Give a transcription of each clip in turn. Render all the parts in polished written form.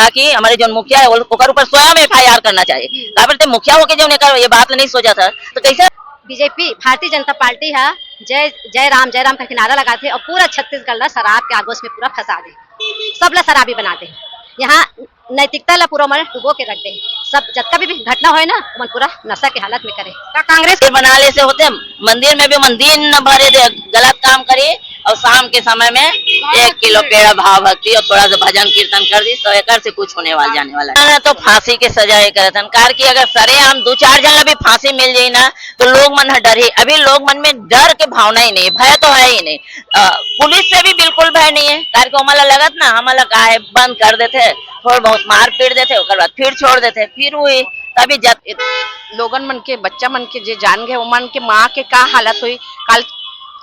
ताकि हमारे जो मुखिया है ओकर ऊपर स्वयं एफआईआर करना चाहिए। का बोलते मुखिया होके जो ये बात नहीं सोचा था तो कैसे बीजेपी भारतीय जनता पार्टी है जय राम का किनारा लगाते और पूरा छत्तीसगढ़ ला शराब के आगोश में पूरा फंसा दे, सब ला शराबी बनाते हैं। यहाँ नैतिकता ला पूरा मन डुबो के रख दे, सब जब भी घटना हो ना मन पूरा नशा के हालत में करे। कांग्रेस बना ले से होते मंदिर में भी मंदिर न भरे दे, गलत काम करे और शाम के समय में 1 किलो पेड़ा भाव भक्ति और थोड़ा सा भजन कीर्तन कर दी तो एक से कुछ होने वाला जाने वाला है। तो फांसी के सजाए करतन कार की अगर सरेआम 2-4 जन अभी फांसी मिल जाये ना तो लोग मन डर ही, अभी लोग मन में डर के भावना ही नहीं, भय तो है ही नहीं। पुलिस से भी बिल्कुल भय नहीं है, कार को हमारा लगत ना हमारा का है बंद कर देते, थोड़ा बहुत मार पीट देते, उसके बाद फिर छोड़ देते, फिर हुई तभी लोगन मन के बच्चा मन के जे जान गए मन के माँ के का हालत हुई। कल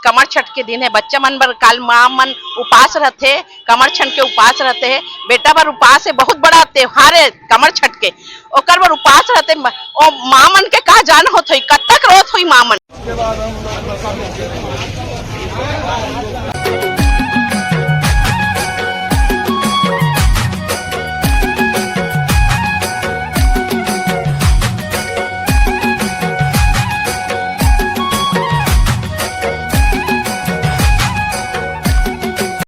कमर छठ के दिन है, बच्चा मन बर कल माँ मन उपास रहते, कमर छठ के उपास रहते है, बेटा बर उपास है, बहुत बड़ा त्योहार है कमर छठ के, ओकर बर उपास रहते और माँ मन के का जान होत हुई, कब तक रोत हुई माँ मन।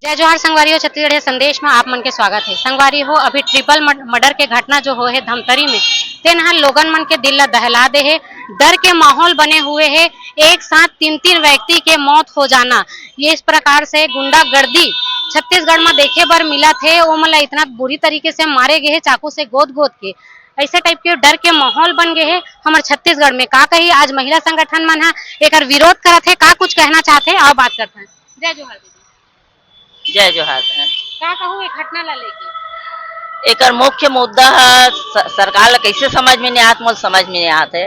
जय जोहार संगवारी हो, छत्तीसगढ़ संदेश में आप मन के स्वागत है। संगवारी हो अभी ट्रिपल मर्डर के घटना जो हो है धमतरी में, तेन हर लोगन मन के दिल ला दहला दे है, डर के माहौल बने हुए है। एक साथ 3-3 व्यक्ति के मौत हो जाना, ये इस प्रकार से गुंडागर्दी छत्तीसगढ़ में देखे बर मिला थे। वो मतलब इतना बुरी तरीके से मारे गए है, चाकू से गोद के, ऐसे टाइप के डर के माहौल बन गए है हमारे छत्तीसगढ़ में। का कही आज महिला संगठन मन है एक विरोध करत है, का कुछ कहना चाहते हैं और बात करते हैं। जय जोहार दीदी। जय जोहार। का कहूँ एक घटना ला लेके एक मुख्य मुद्दा है सरकार ला कैसे समझ में नहीं आत, मोल समझ में नहीं आते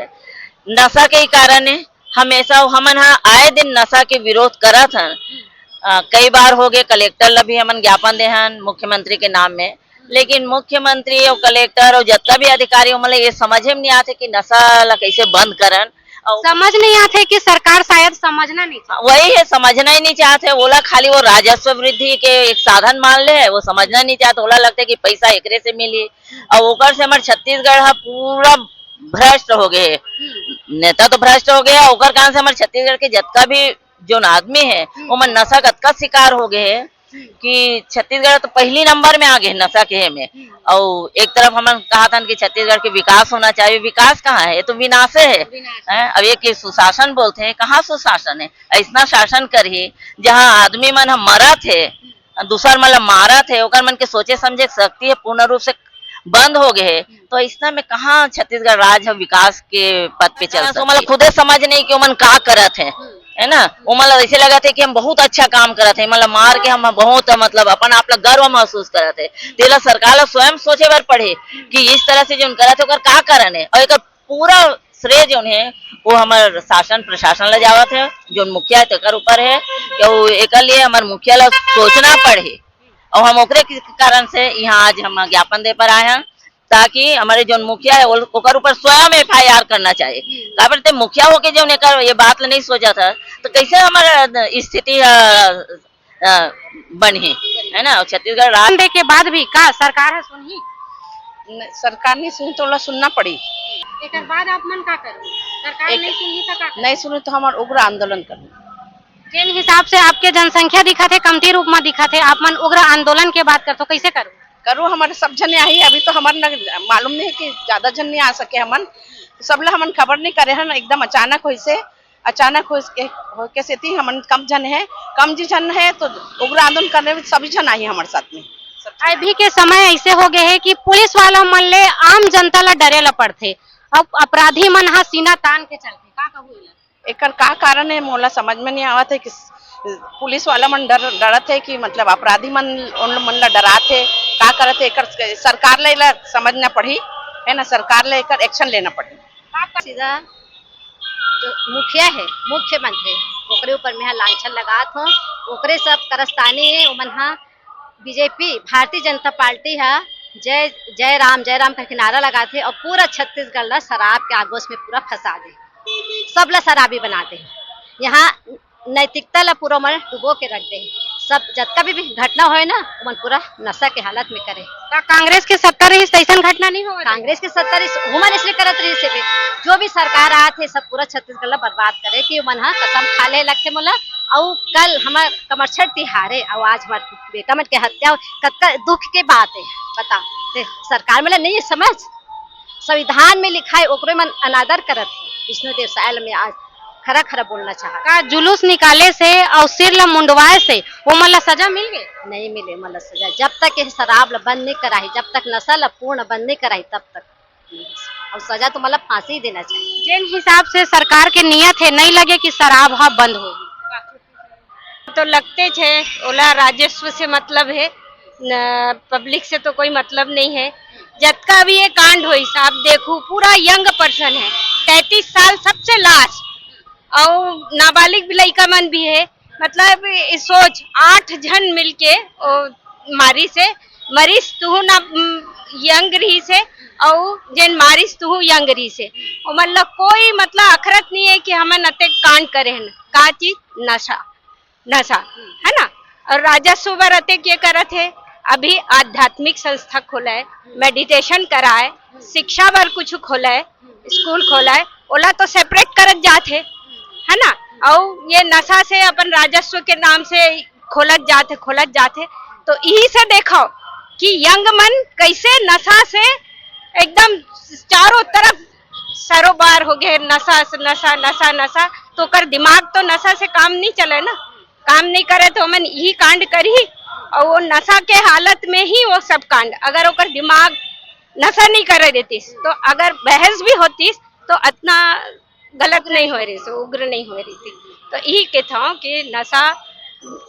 नशा के कारण है। हमेशा हमन आए दिन नशा के विरोध करत हन, कई बार हो गए कलेक्टर ला भी हमन ज्ञापन दे हन मुख्यमंत्री के नाम में, लेकिन मुख्यमंत्री और कलेक्टर और जितना भी अधिकारी मतलब ये समझे में नहीं आते कि नशा ला कैसे बंद करन। समझ नहीं आते कि सरकार शायद समझना नहीं चाहती। वही है, समझना ही नहीं चाहते, ओला खाली वो राजस्व वृद्धि के एक साधन मान ले, वो समझना नहीं चाहते। ओला लगता है कि पैसा एकरे से मिली और ऊपर से हमारे छत्तीसगढ़ पूरा भ्रष्ट हो गए, नेता तो भ्रष्ट हो गया, ओकर कारण से हमारे छत्तीसगढ़ के जितना भी जो आदमी है वो मन नशा का शिकार हो गए है कि छत्तीसगढ़ तो पहली नंबर में आ गए नशा के में। और एक तरफ हम कहा था कि छत्तीसगढ़ के विकास होना चाहिए, विकास कहाँ है, ये तो विनाश है। अब ये सुशासन बोलते हैं, कहाँ सुशासन है? ऐसा शासन करी जहाँ आदमी मन हम मरा थे, दूसर मतलब मारा थे, ओकर मन के सोचे समझे शक्ति है पूर्ण रूप से बंद हो गए, तो इसना में कहाँ छत्तीसगढ़ राज्य विकास के पद पे चल सकते। मतलब खुदे समझ नहीं कि मन का करत है ना, वो मतलब ऐसे लगा थे कि हम बहुत अच्छा काम करते हैं, मतलब मार के हम बहुत मतलब अपन आप गर्व महसूस करते हैं। तेला सरकार ला स्वयं सोचे बार पड़े कि इस तरह से जो करते ओकर का कारण है, और एक पूरा श्रेय जो है वो हमारे शासन प्रशासन ला जावत है, जो मुखिया है तेकर ऊपर है कि वो एक लिए हमारे मुखिया ला सोचना पड़े। और हम ओकरे के कारण से यहाँ आज हम ज्ञापन दे पर आए हैं ताकि हमारे जो मुखिया है ओकर ऊपर स्वयं एफआईआर करना चाहिए। का बोलते मुखिया होके जो ये बात नहीं सोचा था तो कैसे हमारा स्थिति बनी है ना। छत्तीसगढ़ राज्य के बाद भी का सरकार है सुनी, सरकार नहीं सुनी तो सुनना पड़ी। एक बाद आप मन का करो, सरकार नहीं सुनी तो का नहीं सुनी तो हमारे उग्र आंदोलन करना। जिन हिसाब से आपके जनसंख्या दिखा थे कमती रूप में दिखा थे, आप मन उग्र आंदोलन के बात करते हो, कैसे करो? करो हमारे सब जने आई, अभी तो हमारे मालूम नहीं है कि ज्यादा जन नहीं आ सके, हमन सबला हमन खबर नहीं करे हैं, एकदम अचानक हो के सेती हमन कम जन है, कम जी जन है तो उग्र आंदोलन करने में सभी जन आई हमारे साथ में। अभी के समय ऐसे हो गए है कि पुलिस वाला मन ले आम जनता ला डरे ला पड़ते, अब अपराधी मन हा सीना तान के चलते, का कहू एकर का कारण है मोला समझ में नहीं आवत है कि पुलिस वाला मन डरत है कि मतलब अपराधी मन उन मन ला डरात है, का करत है एकर सरकार ला समझना पड़ी है ना, सरकार ला एकर एक्शन लेना पड़ी। सीधा जो मुखिया है मुख्यमंत्री ओकरे ऊपर में लांछन लगात हो, ओकरे सब करस्तानी है, ओमन हा बीजेपी भारतीय जनता पार्टी है जय राम का किनारा लगाते और पूरा छत्तीसगढ़ ला शराब के आगोश में पूरा फंसा दे, सब ला शराबी बनाते हैं। यहाँ नैतिकता ला पूरा मन डुबो के रख दे, सब जतका भी घटना होए ना मन पूरा नशा के हालत में करे। का कांग्रेस के 70 रही ऐसा घटना नहीं हुआ? कांग्रेस के 70 हुमन इसलिए करत रही से भी जो भी सरकार आत है सब पूरा छत्तीसगढ़ ला बर्बाद करे कि मन हा कसम खा ले लगते मोला। और कल हमार कमरछठ तिहारे और आज हमार बेटा मन के हत्या कतका दुख के बात है बता। सरकार में नहीं समझ, संविधान में लिखा है ओकरे मन अनादर करत है। विष्णुदेव सायल में आज खरा खरा बोलना चाहा। का जुलूस निकाले से और सिर ला मुंडवाए से वो मतलब सजा मिल गई? नहीं मिले मतलब सजा जब तक ये शराब ला बंद नहीं कराई, जब तक नशा ला पूर्ण बंद नहीं कराई तब तक। और सजा तो मतलब फांसी ही देना चाहिए। जिन हिसाब से सरकार के नियत है नहीं लगे कि शराब हा बंद होगी। तो लगते छे ओला राजस्व से मतलब है पब्लिक से तो कोई मतलब नहीं है। जतका भी ये कांड हुई साहब देखो पूरा यंग पर्सन है 33 साल सबसे लास्ट और नाबालिग लड़का मन भी है। मतलब सोच 8 जन मिलके मारी से मरीज तू ना यंग रही से और जेन मारिस तू यंग रही से मतलब कोई मतलब अखरत नहीं है कि हमें नते कांड करे हैं। का चीज नशा नशा है ना। और राजस्व रते के करत है अभी आध्यात्मिक संस्था खोला है, मेडिटेशन करा है, शिक्षा बर कुछ खोला है, स्कूल खोला है, ओला तो सेपरेट करत जाते है ना। और ये नशा से अपन राजस्व के नाम से खोलत जाते तो यही से देखो कि यंग मन कैसे नशा से एकदम चारों तरफ सरोबार हो गए। नशा नशा नशा नशा तो कर दिमाग तो नशा से काम नहीं चले ना, काम नहीं करे तो मन यही कांड करी। और वो नशा के हालत में ही वो सब कांड अगर ओकर दिमाग नशा नहीं करे देती तो अगर बहस भी होती तो इतना गलत नहीं हो रही, उग्र नहीं हो रही थी। तो यही कहता हूँ कि नशा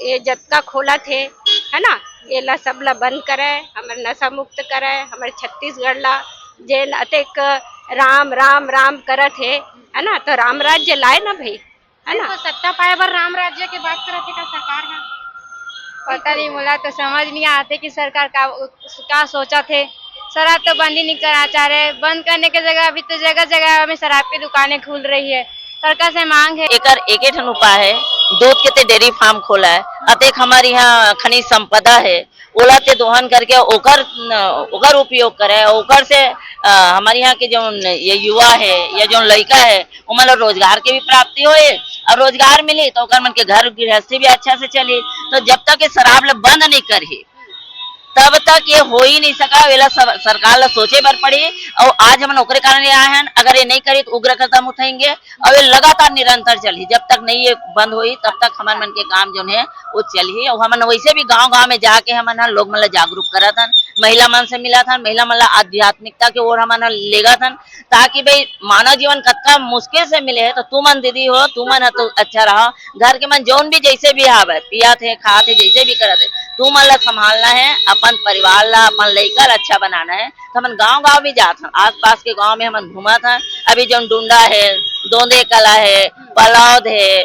ये जतका खोला थे है ना ये ला सब ला बंद करे, हमारे नशा मुक्त करे, हमारे छत्तीसगढ़ ला जेन अतेक राम राम राम करत है ना। तो राम राज्य लाए ना भाई है ना। तो सत्ता पाए बर राम राज्य की बात करते का सरकार है पता नहीं मुला तो समझ नहीं आते कि सरकार का सोचा थे। शराब तो बंद ही नहीं करा चाह रहे। बंद करने की जगह अभी तो जगह जगह में शराब की दुकानें खुल रही है। सरकार से मांग है एकर एक ठन उपाय है दूध के ते डेयरी फार्म खोला है अतेक हमारे यहाँ खनिज संपदा है ओला ते दोहन करके ओकर उपयोग करे। ओकर से हमारे यहाँ के जो ये युवा है या जो लड़का है वो मतलब रोजगार के भी प्राप्ति होए और रोजगार मिली तो ओकर मन के घर गृहस्थी भी अच्छा से चली। तो जब तक ये शराब ला बंद नहीं करी तब तक ये हो ही नहीं सका। वेला सरकार ला सोचे बर पड़ी और आज हम ओकरे कारण ये आए हैं। अगर ये नहीं करी तो उग्र कदम उठाएंगे और ये लगातार निरंतर चली जब तक नहीं ये बंद हुई तब तक हमारे मन के काम जो है वो चली। और हमन वैसे भी गांव-गांव में जाके हमन लोग मन जागरूक करा था, महिला मन से मिला था, महिला मन आध्यात्मिकता की ओर हमन लेगा था ताकि भाई मानव जीवन कतका मुश्किल से मिले है तो तू मन दीदी हो तू मन तो अच्छा रहा। घर के मन जौन भी जैसे भी आवे पिया थे खा थे जैसे भी करते तू मन ला संभालना है, अपन परिवार ला अपन लड़का अच्छा बनाना है। तो हम गांव-गांव भी जात हन, आस पास के गांव में हम घूमा था। अभी जो डुंडा है, दोंदे कला है, पलौद है,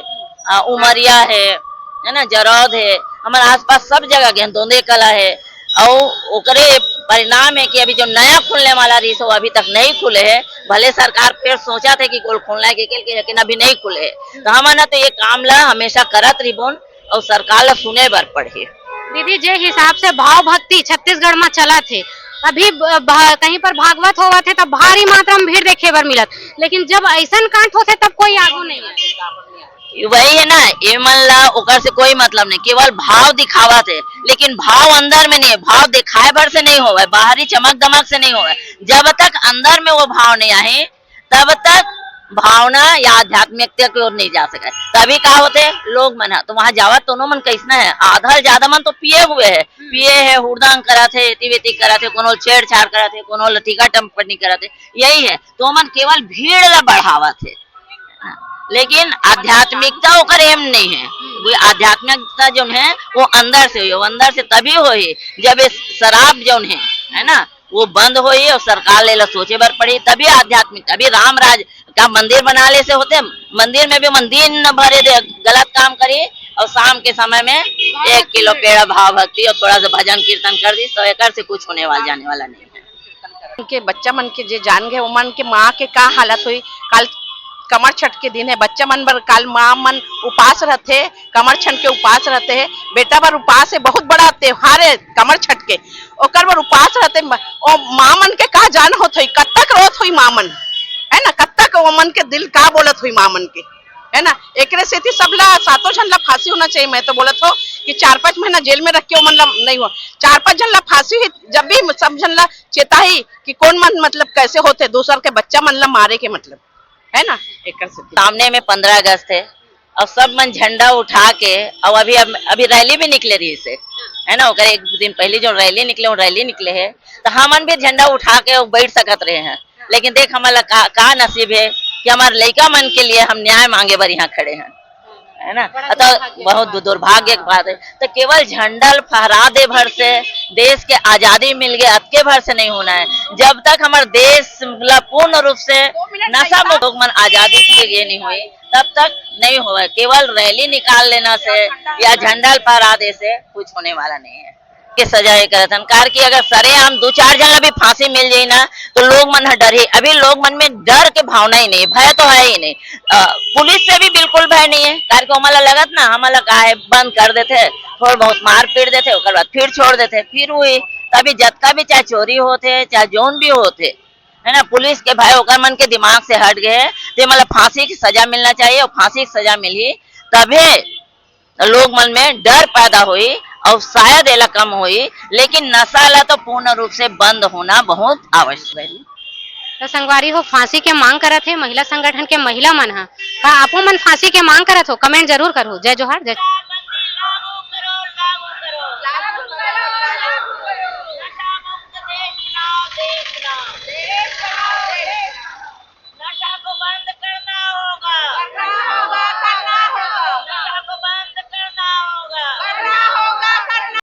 उमरिया है ना, जरौद है, हमारे आस पास सब जगह गए दोंदे कला है। और ओकरे परिणाम है कि अभी जो नया खुलने वाला रही सो अभी तक नहीं खुले है। भले सरकार फिर सोचा थे कि कोल खुलना है लेकिन अभी नहीं खुले है। तो हमन तो ये काम ला हमेशा करत रिबोन और सरकार ला सुने बर पड़े। दीदी जे हिसाब से भाव भक्ति छत्तीसगढ़ में चला थे अभी कहीं पर भागवत होवा थे तब भारी मात्रा में भीड़ देखे बर मिलत लेकिन जब ऐसा कांड होते तब कोई आगू नहीं है। वही है ना ये मन ला ओकर से कोई मतलब नहीं, केवल भाव दिखावा थे लेकिन भाव अंदर में नहीं है। भाव दिखाए भर से नहीं होगा, बाहरी चमक दमक से नहीं होगा। जब तक अंदर में वो भाव नहीं आए तब तक भावना या आध्यात्मिकता की ओर नहीं जा सके। तभी का होते लोग मन तो वहां जावत दोनों मन कैसना है आधा ज्यादा मन तो पिए हुए है, पिए है, हुड़दंग करा थे, इति करा थे, कोनो छेड़छाड़ करा थे, कोनो लठीका टम्पनी करा थे, यही है। तो मन केवल भीड़ ला बढ़ावा थे लेकिन आध्यात्मिकता ओकर एम नहीं है। वो आध्यात्मिकता जो है वो अंदर से हो, अंदर से तभी हो जब ये शराब जो है ना वो बंद हो और सरकार ले सोचे बर पड़ी तभी आध्यात्मिक। अभी राम राज का मंदिर बना ले से होते मंदिर में भी मंदिर न भरे दे गलत काम करी और शाम के समय में 1 किलो पेड़ा भाव भक्ति और थोड़ा सा भजन कीर्तन कर दी तो एक से कुछ होने वाला जाने वाला नहीं है। उनके बच्चा मन के जे जान गए उमन के माँ के का हालत हुई। कमर छठ के दिन है बच्चा मन बर काल माँ मन उपास रहते, कमर छठ के उपास रहते है, बेटा बर उपास है, बहुत बड़ा त्योहार है कमर छठ के, ओकर बर उपास रहते। और माँ मन के का जान होत हुई, कब तक रोत हुई माँ मन, है ना, कब तक वो मन के दिल का बोलत हुई माँ मन के, है ना। एक सेती सबला सातों जन ला फांसी होना चाहिए। मैं तो बोलत हो कि 4-5 महीना जेल में रख के वो मन ला नहीं हो, 4-5 जन ला फांसी हुई, जब भी सब जन ला चेताही कि कौन मन मतलब कैसे होते दूसर के बच्चा मन ला मारे के मतलब, है ना। एक सामने में 15 अगस्त है और सब मन झंडा उठा के, और अभी रैली भी निकले रही से, है ना, ओकर एक दिन पहले जो रैली निकले है, तो हमन भी झंडा उठा के बैठ सकत रहे हैं। लेकिन देख हमारा का नसीब है कि हमारे लड़का मन के लिए हम न्याय मांगे बर यहाँ खड़े हैं, है ना। तो बहुत दुर्भाग्य की बात है। तो केवल झंडा फहरा दे भर से देश के आजादी मिल गए अतके भर से नहीं होना है। जब तक हमारे देश पूर्ण रूप से नशा मुक्त मन आजादी के लिए ये नहीं हुई, तब तक नहीं हुआ। केवल रैली निकाल लेना से या झंडा फहरा दे से कुछ होने वाला नहीं है। के सजा करतन कार की अगर सरेआम 2-4 जन अभी फांसी मिल जाये ना तो लोग मन डर ही, अभी लोग मन में डर के भावना ही नहीं, भय तो है ही नहीं। पुलिस से भी बिल्कुल भय नहीं है, कार को हमारा लगत ना हमारा का है बंद कर देते, थोड़ा बहुत मार पीट देते, उसके बाद फिर छोड़ देते, फिर हुई। तभी जतका भी चाहे चोरी होते चाहे जोन भी होते, है ना, पुलिस के भय ओकर मन के दिमाग से हट गए। तो मतलब फांसी की सजा मिलना चाहिए, और फांसी की सजा मिली तभी लोग मन में डर पैदा हुई और शायद एला कम हुई। लेकिन नशा ला तो पूर्ण रूप से बंद होना बहुत आवश्यक है। तो संगवारी हो फांसी के मांग करत है महिला संगठन के महिला मन हा, का आपो मन फांसी के मांग करत हो? कमेंट जरूर करो। जय जोहार। जय